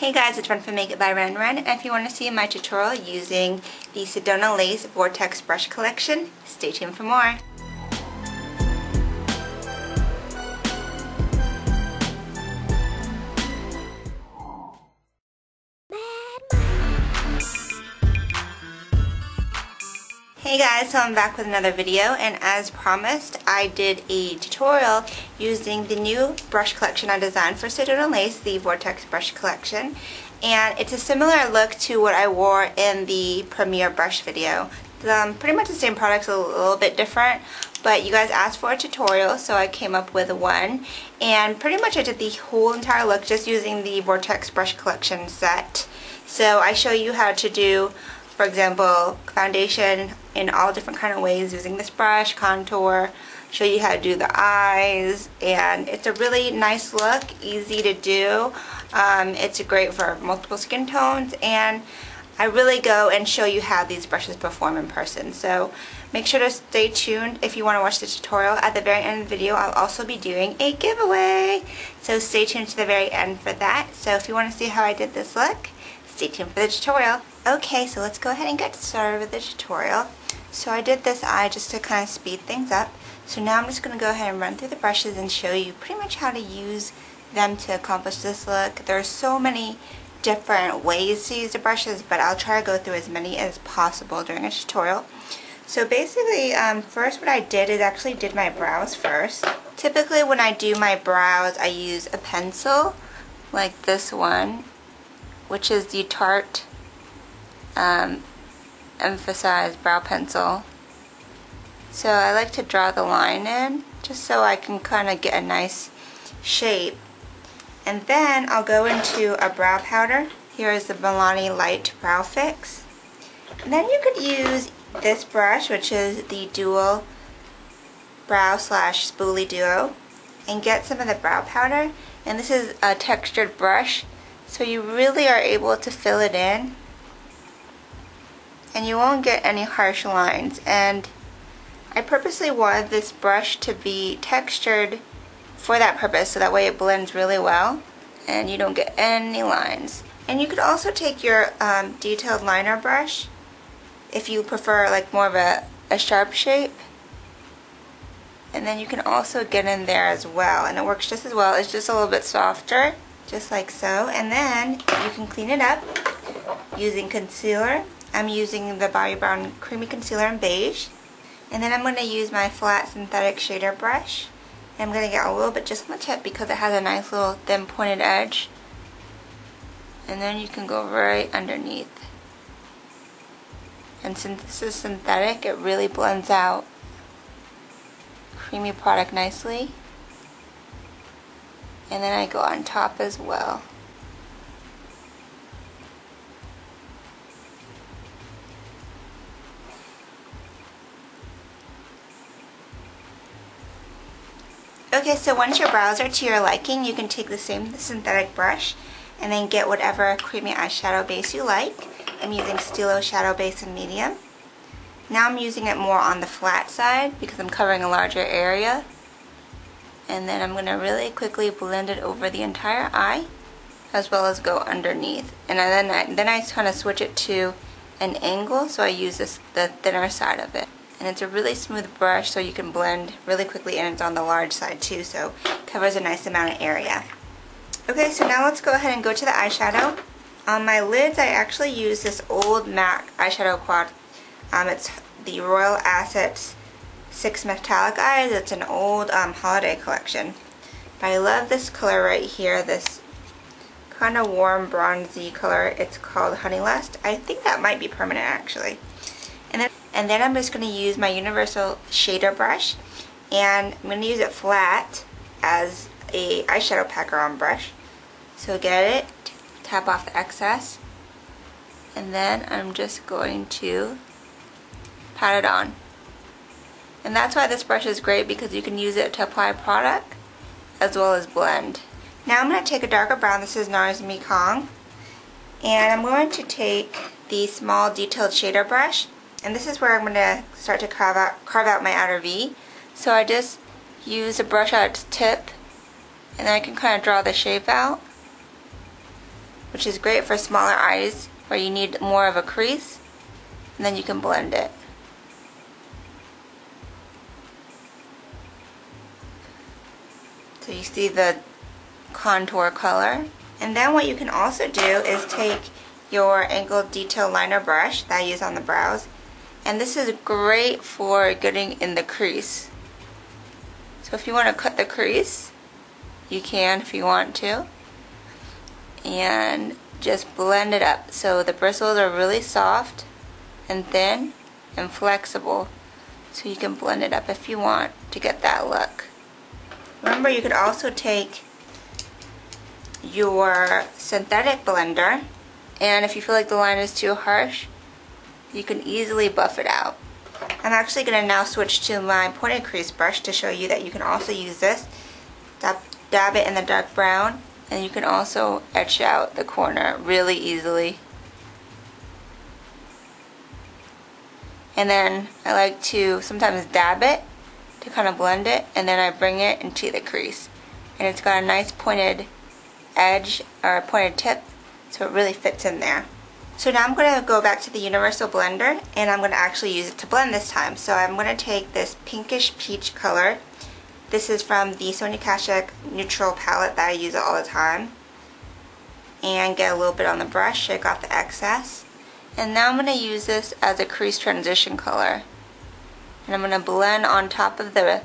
Hey guys, it's Run for Make It by Ren, and if you want to see my tutorial using the Sedona Lace Vortex Brush collection, stay tuned for more. Hey guys, so I'm back with another video, and as promised, I did a tutorial using the new brush collection I designed for Sedona Lace, the Vortex Brush collection. And it's a similar look to what I wore in the Premiere Brush video. Pretty much the same products, a little bit different, but you guys asked for a tutorial, so I came up with one. And pretty much I did the whole entire look just using the Vortex Brush collection set. So I show you how to do, for example, foundation in all different kind of ways using this brush, contour, show you how to do the eyes, and it's a really nice look, easy to do. It's great for multiple skin tones, and I really go and show you how these brushes perform in person. So make sure to stay tuned if you want to watch the tutorial. At the very end of the video, I'll also be doing a giveaway, so stay tuned to the very end for that. So if you want to see how I did this look, stay tuned for the tutorial. Okay, so let's go ahead and get started with the tutorial. So I did this eye just to kind of speed things up. So now I'm just going to go ahead and run through the brushes and show you pretty much how to use them to accomplish this look. There are so many different ways to use the brushes, but I'll try to go through as many as possible during a tutorial. So basically, first what I did is actually did my brows first. Typically when I do my brows, I use a pencil like this one, which is the Tarte emphasized brow pencil. So I like to draw the line in just so I can kind of get a nice shape. And then I'll go into a brow powder. Here is the Milani Light Brow Fix. And then you could use this brush, which is the Dual Brow / Spooly Duo, and get some of the brow powder. And this is a textured brush, so you really are able to fill it in, and you won't get any harsh lines. And I purposely wanted this brush to be textured for that purpose, so that way it blends really well and you don't get any lines. And you could also take your detailed liner brush if you prefer like more of a sharp shape, and then you can also get in there as well, and it works just as well. It's just a little bit softer, just like so. And then you can clean it up using concealer. I'm using the Bobbi Brown Creamy Concealer in Beige. And then I'm going to use my flat synthetic shader brush. And I'm going to get a little bit just on the tip because it has a nice little thin pointed edge. And then you can go right underneath. And since this is synthetic, it really blends out creamy product nicely. And then I go on top as well. Okay, so once your brows are to your liking, you can take the same synthetic brush and then get whatever creamy eyeshadow base you like. I'm using Stilo Shadow Base in Medium. Now I'm using it more on the flat side because I'm covering a larger area. And then I'm going to really quickly blend it over the entire eye, as well as go underneath. And then I kind of switch it to an angle, so I use the thinner side of it. And it's a really smooth brush, so you can blend really quickly, and it's on the large side too, so it covers a nice amount of area. Okay, so now let's go ahead and go to the eyeshadow. On my lids, I actually use this old MAC eyeshadow quad. It's the Royal Assets 6 Metallic Eyes. It's an old holiday collection. But I love this color right here, this kind of warm bronzy color. It's called Honey Lust. I think that might be permanent actually. And then I'm just going to use my universal shader brush, and I'm going to use it flat as a eyeshadow packer on brush. So get it, tap off the excess, and then I'm just going to pat it on. And that's why this brush is great, because you can use it to apply product as well as blend. Now I'm going to take a darker brown. This is NARS Mekong, and I'm going to take the small detailed shader brush. And this is where I'm going to start to carve out my outer V. So I just use a brush at its tip, and then I can kind of draw the shape out. which is great for smaller eyes where you need more of a crease, and then you can blend it. So you see the contour color. And then what you can also do is take your angled detail liner brush that I use on the brows, and this is great for getting in the crease. So if you want to cut the crease, you can if you want to, and just blend it up so the bristles are really soft and thin and flexible, so you can blend it up if you want to get that look. Remember, you could also take your synthetic blender, and if you feel like the line is too harsh, you can easily buff it out. I'm actually going to now switch to my pointed crease brush to show you that you can also use this. Dab it in the dark brown, and you can also etch out the corner really easily. And then I like to sometimes dab it to kind of blend it, and then I bring it into the crease. And it's got a nice pointed edge or a pointed tip, so it really fits in there. So now I'm going to go back to the universal blender, and I'm going to actually use it to blend this time. So I'm going to take this pinkish peach color. This is from the Sonia Kashuk neutral palette that I use all the time, and get a little bit on the brush, shake off the excess. And now I'm going to use this as a crease transition color, and I'm going to blend on top of the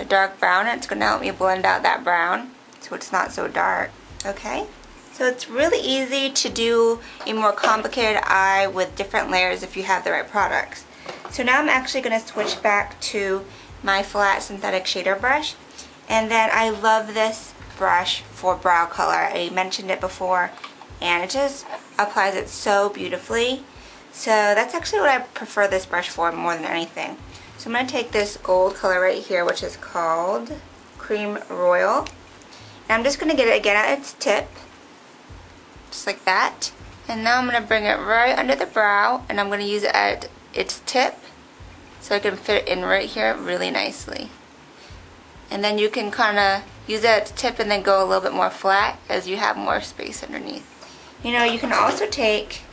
dark brown, and it's going to help me blend out that brown so it's not so dark. Okay, so it's really easy to do a more complicated eye with different layers if you have the right products. So now I'm actually going to switch back to my flat synthetic shader brush, and then I love this brush for brow color. I mentioned it before, and it just applies it so beautifully. So that's actually what I prefer this brush for more than anything. So I'm going to take this gold color right here, which is called Cream Royal. And I'm just going to get it again at its tip, just like that. And now I'm going to bring it right under the brow, and I'm going to use it at its tip so I can fit it in right here really nicely. And then you can kind of use it at its tip and then go a little bit more flat as you have more space underneath. You know, you can also take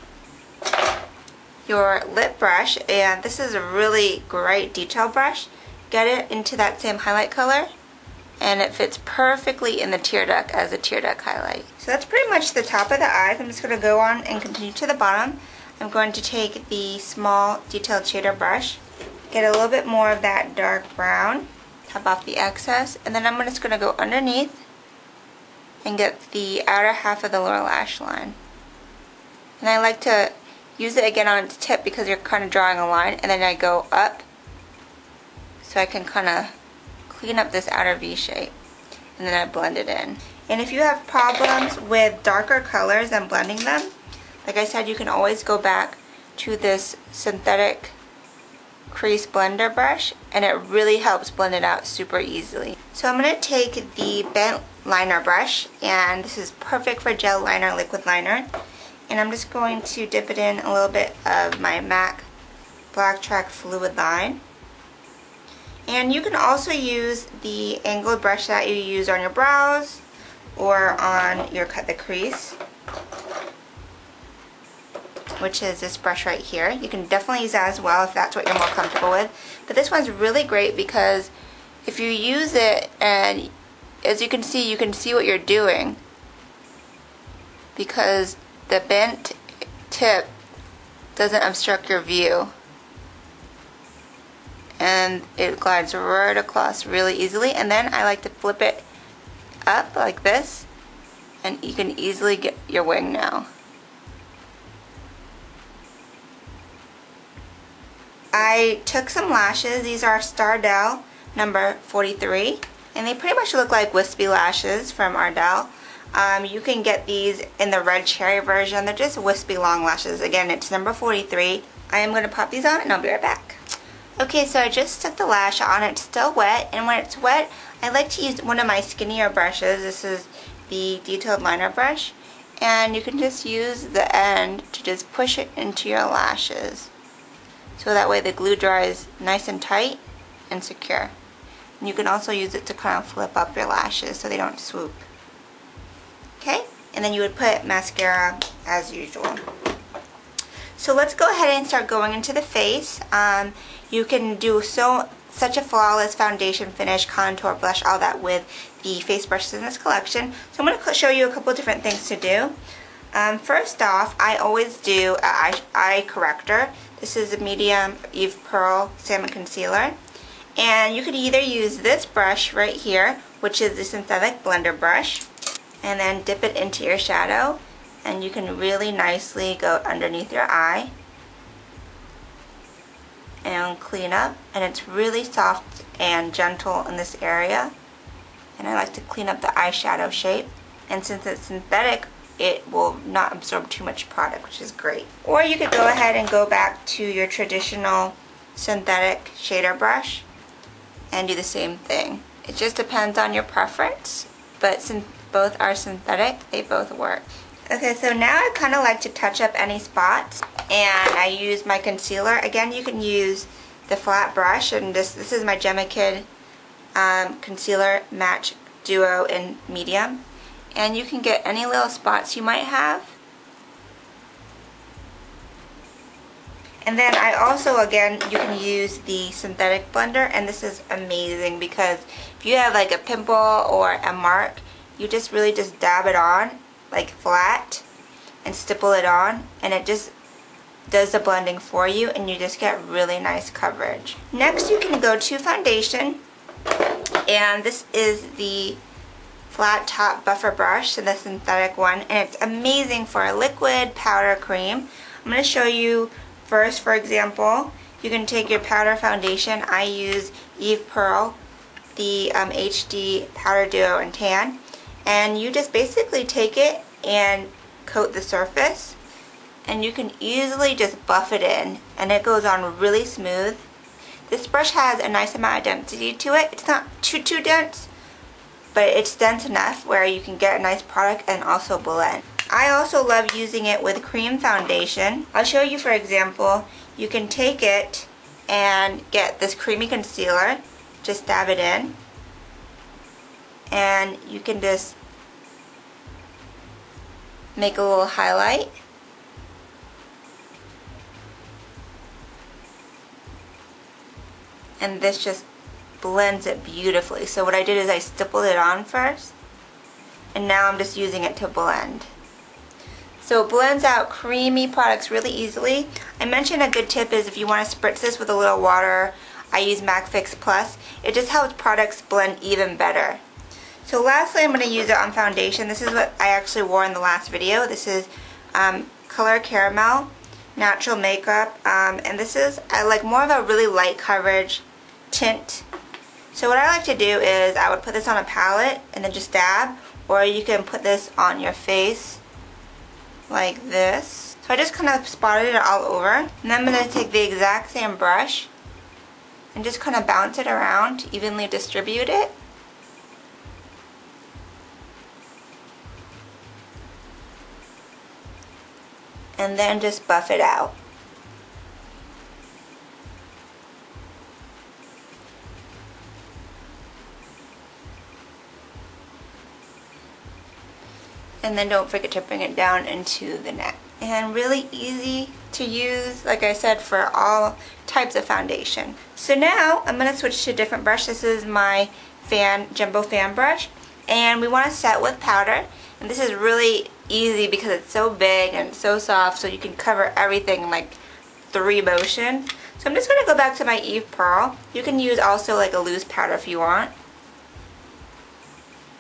your lip brush, and this is a really great detail brush. Get it into that same highlight color, and it fits perfectly in the tear duct as a tear duct highlight. So that's pretty much the top of the eyes. I'm just going to go on and continue to the bottom. I'm going to take the small detailed shader brush, get a little bit more of that dark brown, tap off the excess, and then I'm just going to go underneath and get the outer half of the lower lash line. And I like to use it again on its tip because you're kind of drawing a line, and then I go up so I can kind of clean up this outer V shape, and then I blend it in. And if you have problems with darker colors and blending them, like I said, you can always go back to this synthetic crease blender brush, and it really helps blend it out super easily. So I'm going to take the bent liner brush, and this is perfect for gel liner, liquid liner, and I'm just going to dip it in a little bit of my MAC Black Track Fluid Line. And you can also use the angled brush that you use on your brows or on your cut the crease, which is this brush right here. You can definitely use that as well if that's what you're more comfortable with. But this one's really great because if you use it, and as you can see what you're doing, because the bent tip doesn't obstruct your view, and it glides right across really easily. And then I like to flip it up like this, and you can easily get your wing now. I took some lashes. These are Stardell number 43, and they pretty much look like wispy lashes from Ardell. You can get these in the red cherry version. They're just wispy long lashes. Again, it's number 43. I am going to pop these on, and I'll be right back. Okay, so I just stuck the lash on. It's still wet, and when it's wet, I like to use one of my skinnier brushes. This is the detailed liner brush, and you can just use the end to just push it into your lashes, so that way the glue dries nice and tight and secure. And you can also use it to kind of flip up your lashes so they don't swoop. Okay, and then you would put mascara as usual. So let's go ahead and start going into the face. You can do such a flawless foundation finish, contour, blush, all that with the face brushes in this collection. So I'm going to show you a couple different things to do. First off, I always do an eye corrector. This is a medium Eve Pearl Salmon Concealer. And you could either use this brush right here, which is the synthetic blender brush, and then dip it into your shadow. And you can really nicely go underneath your eye and clean up. And it's really soft and gentle in this area. And I like to clean up the eyeshadow shape. And since it's synthetic, it will not absorb too much product, which is great. Or you could go ahead and go back to your traditional synthetic shader brush and do the same thing. It just depends on your preference, but since both are synthetic, they both work. Okay, so now I kind of like to touch up any spots, and I use my concealer. Again, you can use the flat brush, and this is my Gemma Kid Concealer Match Duo in medium. And you can get any little spots you might have. And then I also, again, you can use the synthetic blender, and this is amazing because if you have like a pimple or a mark, you just really just dab it on like flat and stipple it on, and it just does the blending for you, and you just get really nice coverage. Next, you can go to foundation, and this is the flat top buffer brush, so the synthetic one, and it's amazing for a liquid, powder, cream. I'm going to show you first. For example, you can take your powder foundation. I use Eve Pearl, the HD Powder Duo in Tan, and you just basically take it and coat the surface, and you can easily just buff it in, and it goes on really smooth. This brush has a nice amount of density to it. It's not too dense, but it's dense enough where you can get a nice product and also blend. I also love using it with cream foundation. I'll show you, for example, you can take it and get this creamy concealer, just dab it in, and you can just make a little highlight. And this just blends it beautifully. So what I did is I stippled it on first, and now I'm just using it to blend. So it blends out creamy products really easily. I mentioned a good tip is if you want to spritz this with a little water, I use MAC Fix Plus. It just helps products blend even better. So lastly, I'm going to use it on foundation. This is what I actually wore in the last video. This is Color Caramel Natural Makeup, and this is I like more of a really light coverage tint. So what I like to do is I would put this on a palette and then just dab, or you can put this on your face like this. So I just kind of spotted it all over, and then I'm going to take the exact same brush and just kind of bounce it around, evenly distribute it. And then just buff it out. And then don't forget to bring it down into the neck. And really easy to use, like I said, for all types of foundation. So now I'm going to switch to a different brush. This is my jumbo fan brush, and we want to set with powder. And this is really easy because it's so big and so soft, so you can cover everything in like 3 motions. So I'm just going to go back to my Eve Pearl. You can use also like a loose powder if you want.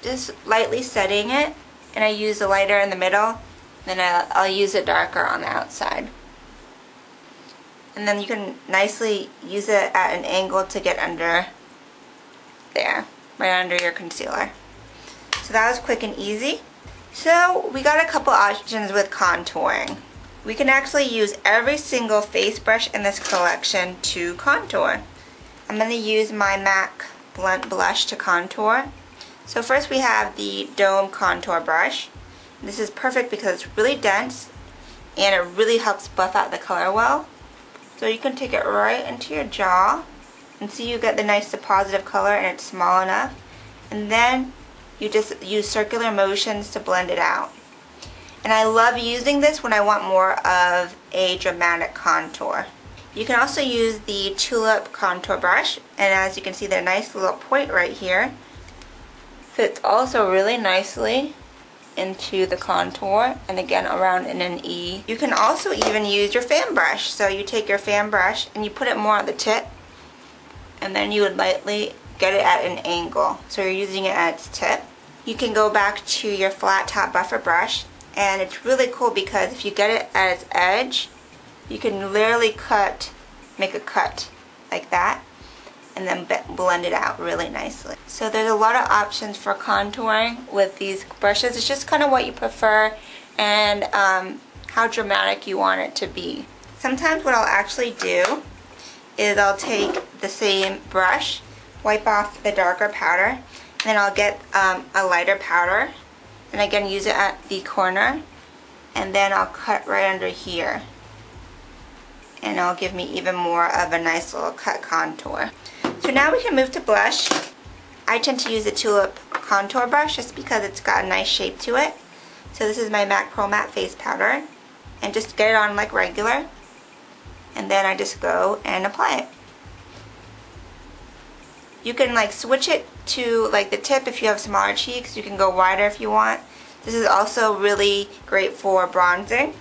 Just lightly setting it, and I use the lighter in the middle, then I'll use a darker on the outside. And then you can nicely use it at an angle to get under there, right under your concealer. So that was quick and easy. So we got a couple options with contouring. We can actually use every single face brush in this collection to contour. I'm going to use my MAC Blunt Blush to contour. So first we have the Dome Contour Brush. This is perfect because it's really dense and it really helps buff out the color well. So you can take it right into your jaw and see you get the nice deposit of color, and it's small enough. And then you just use circular motions to blend it out. And I love using this when I want more of a dramatic contour. You can also use the Tulip contour brush, and as you can see, the nice little point right here fits also really nicely into the contour, and again around in an E. You can also even use your fan brush. So you take your fan brush and you put it more on the tip, and then you would lightly get it at an angle. So you're using it at its tip. You can go back to your flat top buffer brush, and it's really cool because if you get it at its edge, you can literally make a cut like that, and then blend it out really nicely. So there's a lot of options for contouring with these brushes. It's just kind of what you prefer and how dramatic you want it to be. Sometimes what I'll actually do is I'll take the same brush, wipe off the darker powder, and then I'll get a lighter powder, and again use it at the corner, and then I'll cut right under here, and it'll give me even more of a nice little cut contour. So now we can move to blush. I tend to use the Tulip contour brush just because it's got a nice shape to it. So this is my MAC Pro Matte Face Powder, and just get it on like regular, and then I just go and apply it. You can like switch it to like the tip if you have smaller cheeks. You can go wider if you want. This is also really great for bronzing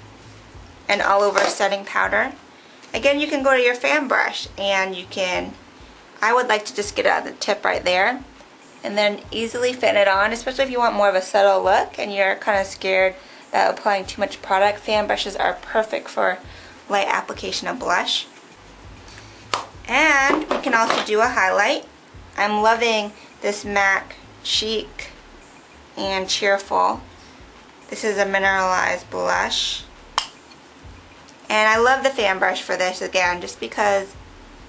and all over setting powder. Again, you can go to your fan brush and you can, I would like to just get it at the tip right there and then easily fan it on, especially if you want more of a subtle look and you're kind of scared that applying too much product. Fan brushes are perfect for light application of blush. And we can also do a highlight. I'm loving this MAC Chic and Cheerful. This is a mineralized blush. And I love the fan brush for this again, just because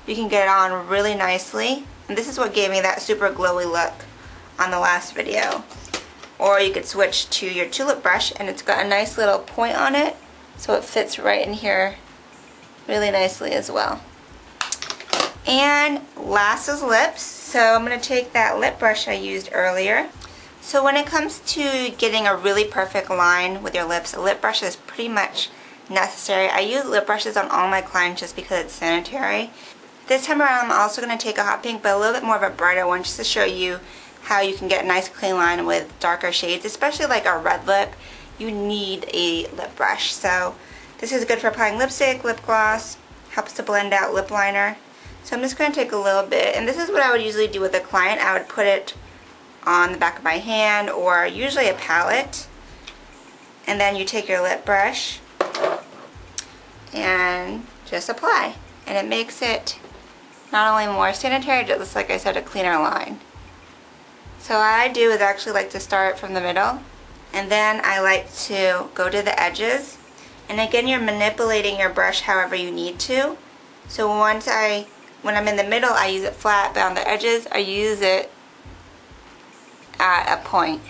you can get it on really nicely. And this is what gave me that super glowy look on the last video. Or you could switch to your Tulip brush, and it's got a nice little point on it, so it fits right in here really nicely as well. And last is lips. So I'm going to take that lip brush I used earlier. So when it comes to getting a really perfect line with your lips, a lip brush is pretty much necessary. I use lip brushes on all my clients just because it's sanitary. This time around I'm also going to take a hot pink, but a little bit more of a brighter one, just to show you how you can get a nice clean line with darker shades, especially like a red lip. You need a lip brush. So this is good for applying lipstick, lip gloss, helps to blend out lip liner. So I'm just going to take a little bit, and this is what I would usually do with a client. I would put it on the back of my hand or usually a palette, and then you take your lip brush and just apply, and it makes it not only more sanitary, just like I said, a cleaner line. So what I do is actually like to start from the middle, and then I like to go to the edges, and again you're manipulating your brush however you need to. So when I'm in the middle I use it flat, but on the edges I use it at a point.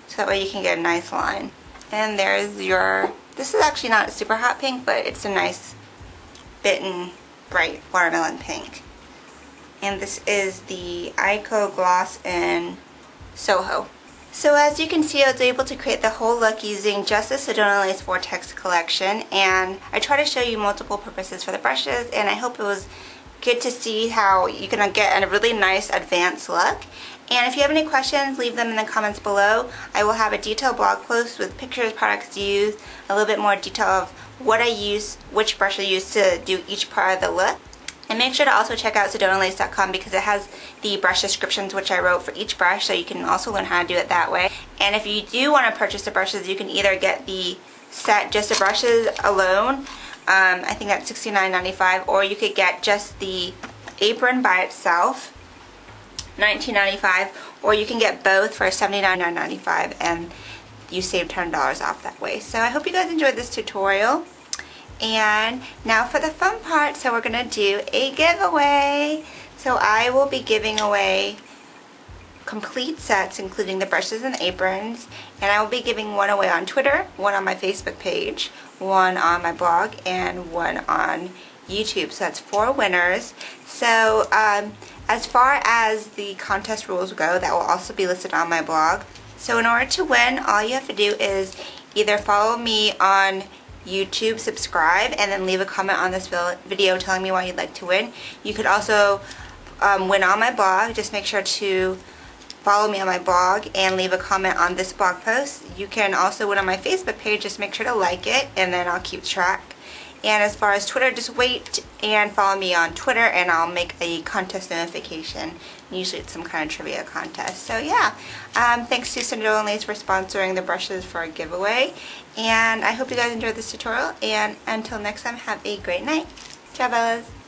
So that way you can get a nice line. And there's your, this is actually not a super hot pink, but it's a nice bitten bright watermelon pink. And this is the Ico Gloss in Soho. So as you can see, I was able to create the whole look using just the Sedona Lace Vortex collection, and I try to show you multiple purposes for the brushes, and I hope it was good to see how you can get a really nice advanced look. And if you have any questions, leave them in the comments below. I will have a detailed blog post with pictures, products used, a little bit more detail of what I use, which brush I use to do each part of the look. And make sure to also check out SedonaLace.com because it has the brush descriptions which I wrote for each brush, so you can also learn how to do it that way. And if you do want to purchase the brushes, you can either get the set just the brushes alone, I think that's $69.95, or you could get just the apron by itself, $19.95, or you can get both for $79.95, and you save $10 off that way. So I hope you guys enjoyed this tutorial. And now for the fun part, so we're going to do a giveaway. So I will be giving away complete sets including the brushes and the aprons, and I will be giving one away on Twitter, one on my Facebook page, one on my blog, and one on YouTube. So that's 4 winners. So as far as the contest rules go, that will also be listed on my blog. So in order to win, all you have to do is either follow me on YouTube, subscribe, and then leave a comment on this video telling me why you'd like to win. You could also win on my blog. Just make sure to follow me on my blog and leave a comment on this blog post. You can also win on my Facebook page. Just make sure to like it, and then I'll keep track. And as far as Twitter, just wait and follow me on Twitter, and I'll make a contest notification. Usually it's some kind of trivia contest. So yeah, thanks to Sedona Lace for sponsoring the brushes for a giveaway. And I hope you guys enjoyed this tutorial. And until next time, have a great night. Ciao, bellas.